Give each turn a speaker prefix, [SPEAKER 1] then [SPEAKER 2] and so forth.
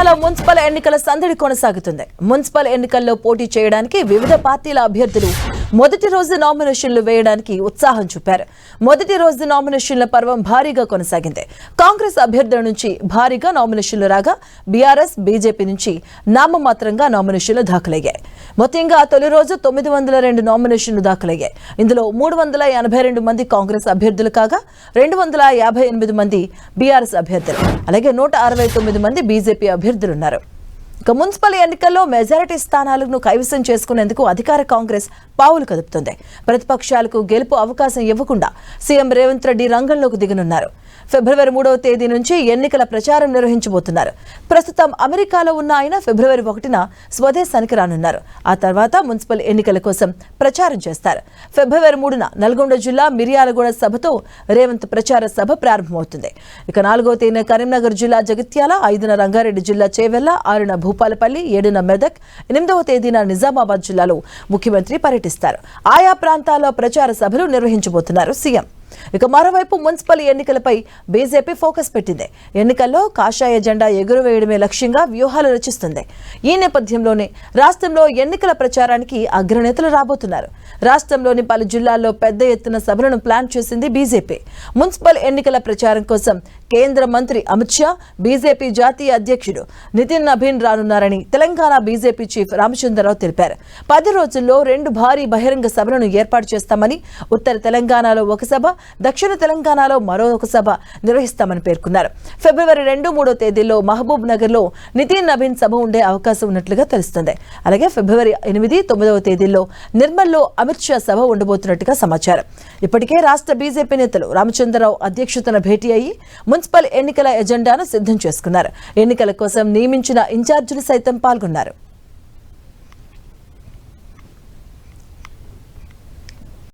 [SPEAKER 1] తెలంగాణలో మున్సిపల్ ఎన్నికల సందడి కొనసాగుతుంది. మున్సిపల్ ఎన్నికల్లో పోటీ చేయడానికి వివిధ పార్టీల అభ్యర్థులు మొదటి రోజు నామినేషన్లు వేయడానికి ఉత్సాహం చూపారు. మొదటి రోజు నామినేషన్ల పర్వం భారీగా కొనసాగింది. కాంగ్రెస్ అభ్యర్థుల నుంచి భారీగా నామినేషన్లు రాగా బీఆర్ఎస్, బీజేపీ నుంచి నామమాత్రంగా నామినేషన్లు దాఖలయ్యాయి. మొత్తంగా తొలి రోజు 902 నామినేషన్లు దాఖలయ్యాయి. ఇందులో 382 మంది కాంగ్రెస్ అభ్యర్థులు కాగా 258 మంది బీఆర్ఎస్ అభ్యర్థులు, అలాగే 169 మంది బీజేపీ అభ్యర్థులున్నారు. ఇక మున్సిపల్ ఎన్నికల్లో మెజారిటీ స్థానాలను కైవసం చేసుకునేందుకు అధికార కాంగ్రెస్ పావులు కదుపుతుంది. ప్రతిపక్షాలకు గెలుపు అవకాశం ఇవ్వకుండా సీఎం రేవంత్ రెడ్డి రంగంలోకి దిగనున్నారు. ఫిబ్రవరి 3వ తేదీ నుంచి ఎన్నికల ప్రచారం నిర్వహించబోతున్నారు. ప్రస్తుతం అమెరికాలో ఉన్న ఆయన ఫిబ్రవరి 1న స్వదేశానికి రానున్నారు. ఆ తర్వాత మున్సిపల్ ఎన్నికల కోసం ప్రచారం చేస్తారు. ఫిబ్రవరి 3న నల్గొండ జిల్లా మిర్యాలగూడ సభతో రేవంత్ ప్రచార సభ ప్రారంభమవుతుంది. ఇక 4వ తేదీన కరీంనగర్ జిల్లా జగిత్యాల, 5న రంగారెడ్డి జిల్లా చేవెళ్ల, 6న భూపాలపల్లి, 7న మెదక్, 8వ తేదీన నిజామాబాద్ జిల్లాలో ముఖ్యమంత్రి పర్యటిస్తారు. ఆయా ప్రాంతాల్లో ప్రచార సభలు నిర్వహించబోతున్నారు సీఎం. ఇక మరోవైపు మున్సిపల్ ఎన్నికలపై బీజేపీ ఫోకస్ పెట్టింది. ఎన్నికల్లో కాషాయ జెండా ఎగురవేయడమే లక్ష్యంగా వ్యూహాలు రచిస్తుంది. ఈ నేపథ్యంలోనే రాష్ట్రంలో ఎన్నికల ప్రచారానికి అగ్రనేతలు రాబోతున్నారు. రాష్ట్రంలోని పలు జిల్లాల్లో పెద్ద ఎత్తున సభలను ప్లాన్ చేసింది బీజేపీ. మున్సిపల్ ఎన్నికల ప్రచారం కోసం కేంద్ర మంత్రి అమిత్ షా, బీజేపీ జాతీయ అధ్యక్షుడు నితిన్ నబీన్ రానున్నారని తెలంగాణ బీజేపీ చీఫ్ రామచంద్రరావు తెలిపారు. 10 రోజుల్లో 2 భారీ బహిరంగ సభలను ఏర్పాటు చేస్తామని, ఉత్తర తెలంగాణలో ఒక సభ, దక్షిణ తెలంగాణలో మరో ఒక సభ నిర్వహిస్తామని పేర్కొన్నారు. ఫిబ్రవరి 2, 3 తేదీల్లో మహబూబ్ నగర్ లో నితిన్ నబీన్ సభ ఉండే అవకాశం ఉన్నట్లుగా తెలుస్తుంది. అలాగే ఫిబ్రవరి 8, 9వ తేదీల్లో నిర్మల్లో అమిత్ షా సభ ఉండబోతున్నట్టుగా సమాచారం. ఇప్పటికే రాష్ట్ర బీజేపీ నేతలు రామచంద్రరావు అధ్యక్షతన భేటీ అయ్యి మున్సిపల్ ఎన్నికల ఎజెండాను సిద్ధం చేసుకున్నారు. ఎన్నికల కోసం నియమించిన ఇన్ఛార్జీలు సైతం పాల్గొన్నారు.